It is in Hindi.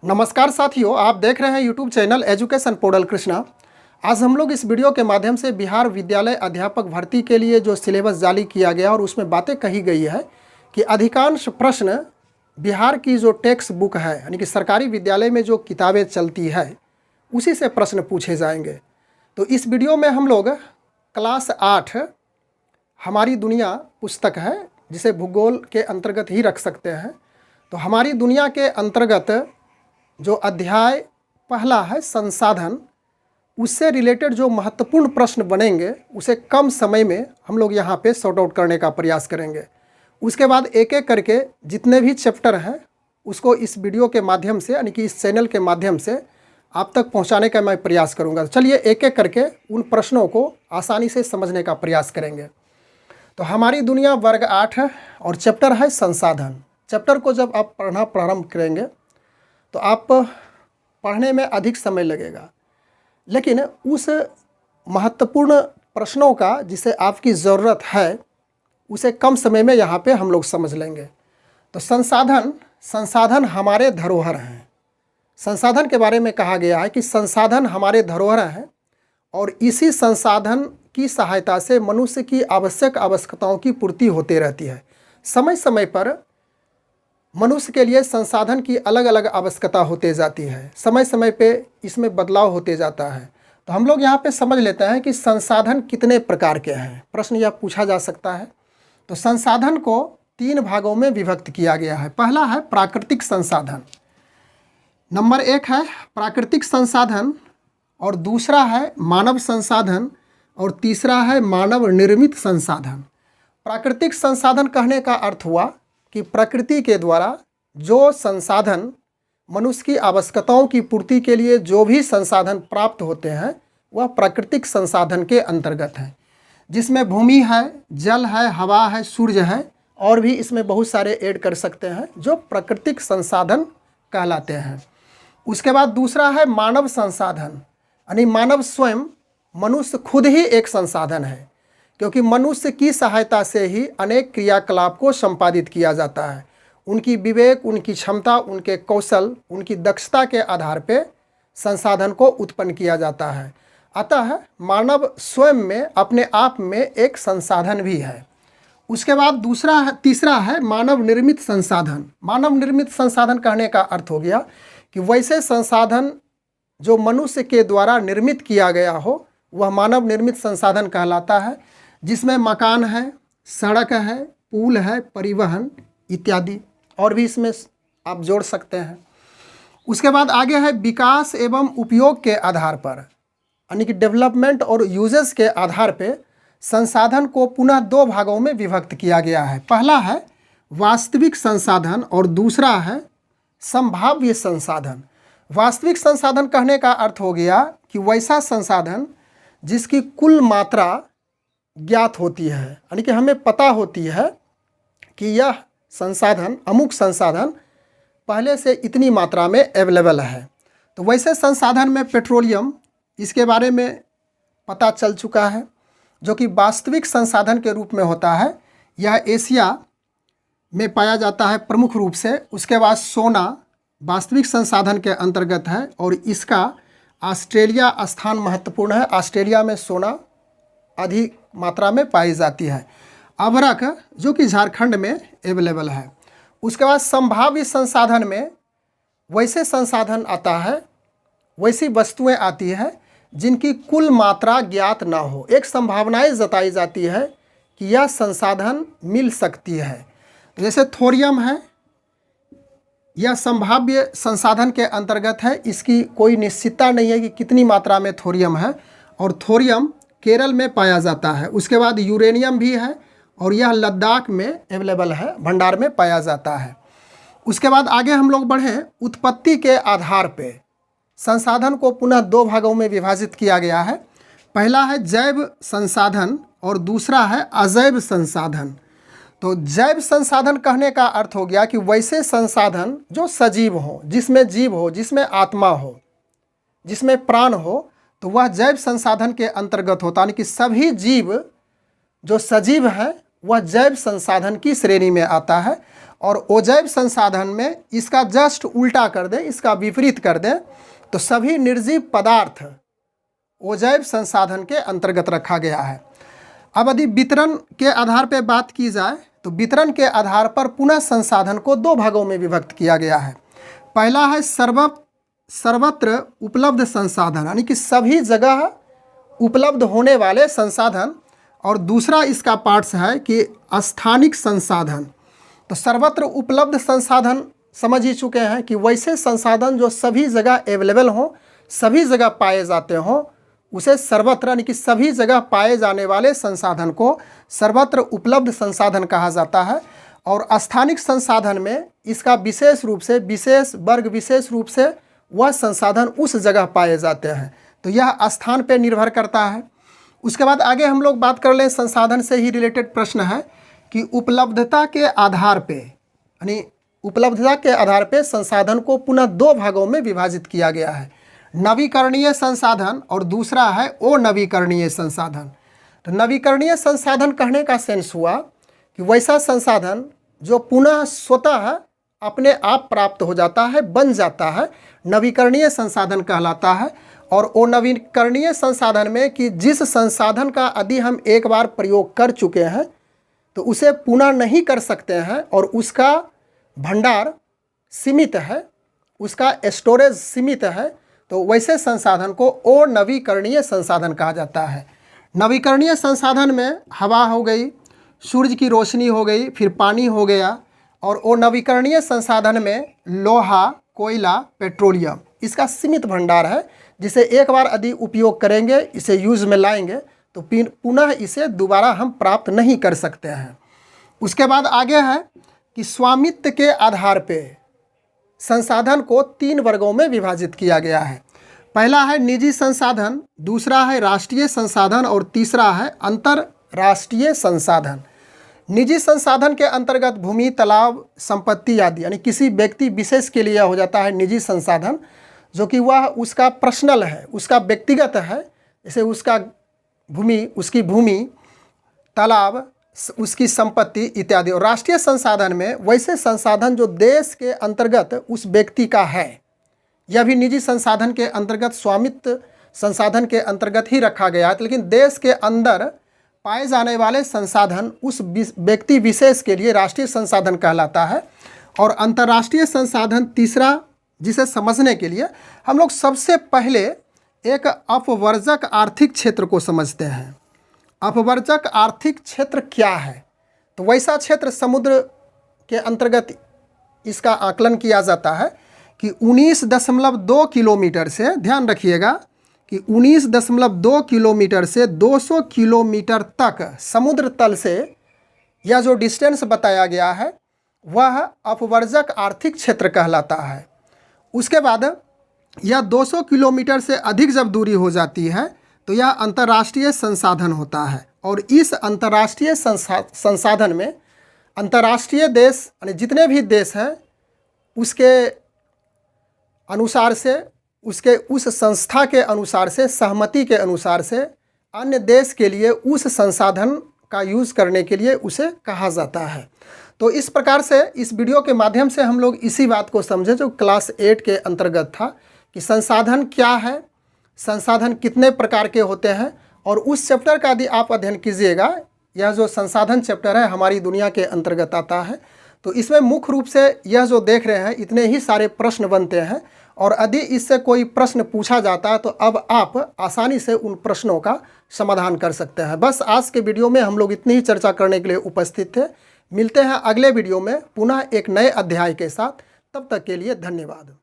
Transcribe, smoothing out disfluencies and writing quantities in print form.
नमस्कार साथियों, आप देख रहे हैं YouTube channel education portal Krishna. आज हम लोग इस वीडियो के माध्यम से बिहार विद्यालय अध्यापक भर्ती के लिए जो सिलेबस जारी किया गया और उसमें बातें कही गई है कि अधिकांश प्रश्न बिहार की जो टेक्स्ट बुक है यानी कि सरकारी विद्यालय में जो किताबें चलती है उसी से प्रश्न पूछे जाएंगे। तो इस वीडियो में हम लोग क्लास 8 हमारी दुनिया पुस्तक है जिसे भूगोल के अंतर्गत ही रख सकते हैं। तो हमारी दुनिया के अंतर्गत जो अध्याय पहला है संसाधन, उससे रिलेटेड जो महत्वपूर्ण प्रश्न बनेंगे उसे कम समय में हम लोग यहाँ पे सॉर्ट आउट करने का प्रयास करेंगे। उसके बाद एक एक करके जितने भी चैप्टर हैं उसको इस वीडियो के माध्यम से यानी कि इस चैनल के माध्यम से आप तक पहुँचाने का मैं प्रयास करूँगा। चलिए एक एक करके उन प्रश्नों को आसानी से समझने का प्रयास करेंगे। तो हमारी दुनिया वर्ग 8 है और चैप्टर है संसाधन। चैप्टर को जब आप पढ़ना प्रारंभ करेंगे तो आप पढ़ने में अधिक समय लगेगा, लेकिन उस महत्वपूर्ण प्रश्नों का जिसे आपकी ज़रूरत है उसे कम समय में यहाँ पे हम लोग समझ लेंगे। तो संसाधन हमारे धरोहर हैं। संसाधन के बारे में कहा गया है कि संसाधन हमारे धरोहर हैं और इसी संसाधन की सहायता से मनुष्य की आवश्यकताओं की पूर्ति होती रहती है। समय समय पर मनुष्य के लिए संसाधन की अलग अलग आवश्यकता होते जाती है, समय समय पे इसमें बदलाव होते जाता है। तो हम लोग यहाँ पे समझ लेते हैं कि संसाधन कितने प्रकार के हैं। प्रश्न यह पूछा जा सकता है। तो संसाधन को 3 भागों में विभक्त किया गया है। पहला है प्राकृतिक संसाधन, नंबर 1 है प्राकृतिक संसाधन, और दूसरा है मानव संसाधन, और तीसरा है मानव निर्मित संसाधन। प्राकृतिक संसाधन कहने का अर्थ हुआ कि प्रकृति के द्वारा जो संसाधन मनुष्य की आवश्यकताओं की पूर्ति के लिए जो भी संसाधन प्राप्त होते हैं वह प्राकृतिक संसाधन के अंतर्गत है, जिसमें भूमि है, जल है, हवा है, सूर्य है, और भी इसमें बहुत सारे ऐड कर सकते हैं जो प्राकृतिक संसाधन कहलाते हैं। उसके बाद दूसरा है मानव संसाधन, यानी मानव स्वयं, मनुष्य खुद ही एक संसाधन है, क्योंकि मनुष्य की सहायता से ही अनेक क्रियाकलाप को संपादित किया जाता है। उनकी विवेक, उनकी क्षमता, उनके कौशल, उनकी दक्षता के आधार पे संसाधन को उत्पन्न किया जाता है। अतः मानव स्वयं में अपने आप में एक संसाधन भी है। उसके बाद तीसरा है मानव निर्मित संसाधन। मानव निर्मित संसाधन कहने का अर्थ हो गया कि वैसे संसाधन जो मनुष्य के द्वारा निर्मित किया गया हो वह मानव निर्मित संसाधन कहलाता है, जिसमें मकान है, सड़क है, पुल है, परिवहन इत्यादि, और भी इसमें आप जोड़ सकते हैं। उसके बाद आगे है विकास एवं उपयोग के आधार पर, यानी कि डेवलपमेंट और यूजेस के आधार पे संसाधन को पुनः 2 भागों में विभक्त किया गया है। पहला है वास्तविक संसाधन और दूसरा है संभाव्य संसाधन। वास्तविक संसाधन कहने का अर्थ हो गया कि वैसा संसाधन जिसकी कुल मात्रा ज्ञात होती है, यानी कि हमें पता होती है कि यह संसाधन, अमुक संसाधन पहले से इतनी मात्रा में अवेलेबल है। तो वैसे संसाधन में पेट्रोलियम, इसके बारे में पता चल चुका है, जो कि वास्तविक संसाधन के रूप में होता है। यह एशिया में पाया जाता है प्रमुख रूप से। उसके बाद सोना वास्तविक संसाधन के अंतर्गत है और इसका ऑस्ट्रेलिया स्थान महत्वपूर्ण है। ऑस्ट्रेलिया में सोना अधिक मात्रा में पाई जाती है। अभ्रक जो कि झारखंड में अवेलेबल है। उसके बाद संभाव्य संसाधन में वैसे संसाधन आता है, वैसी वस्तुएं आती हैं जिनकी कुल मात्रा ज्ञात ना हो। एक संभावनाएं जताई जाती है कि यह संसाधन मिल सकती है। जैसे थोरियम है, यह संभाव्य संसाधन के अंतर्गत है। इसकी कोई निश्चितता नहीं है कि कितनी मात्रा में थोरियम है, और थोरियम केरल में पाया जाता है। उसके बाद यूरेनियम भी है और यह लद्दाख में अवेलेबल है, भंडार में पाया जाता है। उसके बाद आगे हम लोग बढ़ें, उत्पत्ति के आधार पे संसाधन को पुनः 2 भागों में विभाजित किया गया है। पहला है जैव संसाधन और दूसरा है अजैव संसाधन। तो जैव संसाधन कहने का अर्थ हो गया कि वैसे संसाधन जो सजीव हो, जिसमें जीव हो, जिसमें आत्मा हो, जिसमें प्राण हो, तो वह जैव संसाधन के अंतर्गत होता है। यानी कि सभी जीव जो सजीव हैं वह जैव संसाधन की श्रेणी में आता है। और अजैव संसाधन में इसका जस्ट उल्टा कर दें, इसका विपरीत कर दें, तो सभी निर्जीव पदार्थ अजैव संसाधन के अंतर्गत रखा गया है। अब यदि वितरण के आधार पर बात की जाए तो वितरण के आधार पर पुनः संसाधन को दो भागों में विभक्त किया गया है। पहला है सर्वत्र उपलब्ध संसाधन, यानी कि सभी जगह उपलब्ध होने वाले संसाधन, और दूसरा इसका पार्ट्स है कि स्थानिक संसाधन। तो सर्वत्र उपलब्ध संसाधन समझ ही चुके हैं कि वैसे संसाधन जो सभी जगह अवेलेबल हों, सभी जगह पाए जाते हों, उसे सर्वत्र यानी कि सभी जगह पाए जाने वाले संसाधन को सर्वत्र उपलब्ध संसाधन कहा जाता है। और स्थानिक संसाधन में इसका विशेष रूप से विशेष रूप से वह संसाधन उस जगह पाए जाते हैं। तो यह स्थान पर निर्भर करता है। उसके बाद आगे हम लोग बात कर लें, संसाधन से ही रिलेटेड प्रश्न है कि उपलब्धता के आधार पे, यानी उपलब्धता के आधार पे संसाधन को पुनः दो भागों में विभाजित किया गया है, नवीकरणीय संसाधन और दूसरा है अनवीकरणीय संसाधन। तो नवीकरणीय संसाधन कहने का सेंस हुआ कि वैसा संसाधन जो पुनः स्वतः अपने आप प्राप्त हो जाता है, बन जाता है, नवीकरणीय संसाधन कहलाता है। और अनवीकरणीय संसाधन में कि जिस संसाधन का यदि हम एक बार प्रयोग कर चुके हैं तो उसे पुनः नहीं कर सकते हैं और उसका भंडार सीमित है, उसका स्टोरेज सीमित है, तो वैसे संसाधन को अनवीकरणीय संसाधन कहा जाता है। नवीकरणीय संसाधन में हवा हो गई, सूरज की रोशनी हो गई, फिर पानी हो गया, और अनवीकरणीय संसाधन में लोहा, कोयला, पेट्रोलियम, इसका सीमित भंडार है, जिसे एक बार यदि उपयोग करेंगे, इसे यूज़ में लाएंगे तो पुनः इसे दोबारा हम प्राप्त नहीं कर सकते हैं। उसके बाद आगे है कि स्वामित्व के आधार पे संसाधन को तीन वर्गों में विभाजित किया गया है। पहला है निजी संसाधन, दूसरा है राष्ट्रीय संसाधन और तीसरा है अंतर्राष्ट्रीय संसाधन। निजी संसाधन के अंतर्गत भूमि, तालाब, संपत्ति आदि, यानी किसी व्यक्ति विशेष के लिए हो जाता है निजी संसाधन, जो कि वह उसका पर्सनल है, उसका व्यक्तिगत है, जैसे उसकी भूमि, तालाब, उसकी संपत्ति इत्यादि। और राष्ट्रीय संसाधन में वैसे संसाधन जो देश के अंतर्गत उस व्यक्ति का है, यह भी निजी संसाधन के अंतर्गत, स्वामित्व संसाधन के अंतर्गत ही रखा गया है। लेकिन देश के अंदर पाए जाने वाले संसाधन उस व्यक्ति विशेष के लिए राष्ट्रीय संसाधन कहलाता है। और अंतर्राष्ट्रीय संसाधन तीसरा, जिसे समझने के लिए हम लोग सबसे पहले एक अपवर्जक आर्थिक क्षेत्र को समझते हैं। अपवर्जक आर्थिक क्षेत्र क्या है? तो वैसा क्षेत्र समुद्र के अंतर्गत इसका आकलन किया जाता है कि 19.2 किलोमीटर से, ध्यान रखिएगा कि 19.2 किलोमीटर से 200 किलोमीटर तक समुद्र तल से यह जो डिस्टेंस बताया गया है वह अपवर्जक आर्थिक क्षेत्र कहलाता है। उसके बाद यह 200 किलोमीटर से अधिक जब दूरी हो जाती है तो यह अंतर्राष्ट्रीय संसाधन होता है। और इस अंतर्राष्ट्रीय संसाधन में अंतर्राष्ट्रीय देश, यानी जितने भी देश हैं, उसके अनुसार से, उसके उस संस्था के अनुसार से, सहमति के अनुसार से अन्य देश के लिए उस संसाधन का यूज़ करने के लिए उसे कहा जाता है। तो इस प्रकार से इस वीडियो के माध्यम से हम लोग इसी बात को समझे जो क्लास 8 के अंतर्गत था कि संसाधन क्या है, संसाधन कितने प्रकार के होते हैं। और उस चैप्टर का यदि आप अध्ययन कीजिएगा, यह जो संसाधन चैप्टर है हमारी दुनिया के अंतर्गत आता है, तो इसमें मुख्य रूप से यह जो देख रहे हैं इतने ही सारे प्रश्न बनते हैं। और यदि इससे कोई प्रश्न पूछा जाता है तो अब आप आसानी से उन प्रश्नों का समाधान कर सकते हैं। बस आज के वीडियो में हम लोग इतनी ही चर्चा करने के लिए उपस्थित थे। मिलते हैं अगले वीडियो में पुनः एक नए अध्याय के साथ। तब तक के लिए धन्यवाद।